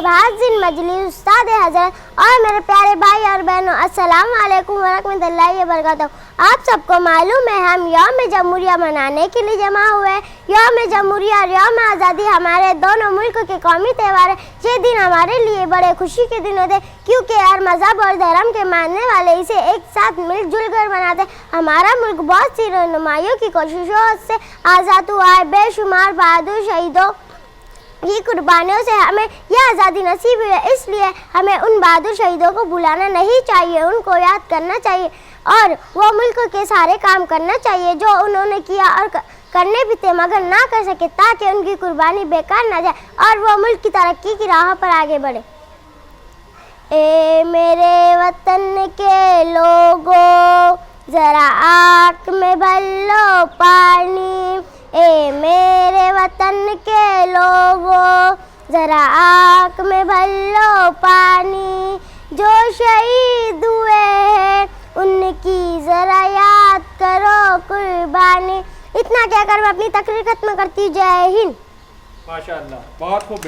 नाइब हाज़िर मजलिस उस्ताद हज़रत और मेरे प्यारे भाई और बहनों, अस्सलाम वालेकुम वरहमतुल्लाहि वबरकातुहू। आप सबको मालूम है हम यौम जमहूरिया मनाने के लिए जमा हुए हैं। यौम जमहूरिया और यौम आज़ादी हमारे दोनों मुल्क के कौमी त्यौहार है। ये दिन हमारे लिए बड़े खुशी के दिन होते क्योंकि हर मज़हब और धर्म के मानने वाले इसे एक साथ मिलजुल कर मनाते। हमारा मुल्क बहुत सी रहनुमाइयों की कोशिशों से आज़ाद हुआ है। बेशुमार बहादुर शहीदों की कुर्बानियों से हमें यह आज़ादी नसीब हुई है, इसलिए हमें उन बहादुर शहीदों को भुलाना नहीं चाहिए, उनको याद करना चाहिए और वो मुल्क के सारे काम करना चाहिए जो उन्होंने किया और करने भी थे मगर ना कर सके, ताकि उनकी कुर्बानी बेकार ना जाए और वो मुल्क की तरक्की की राह पर आगे बढ़े। ए मेरे वतन के लोगों, ज़रा आँख में भर लो पानी। ए मेरे वतन के लोगों, ज़रा आँख में भर लो पानी। जो शहीद हुए हैं उनकी ज़रा याद करो कुर्बानी। इतना कहकर मैं अपनी तकरीर खत्म करती हूँ। जय हिंद। माशाअल्लाह, बहुत खूब।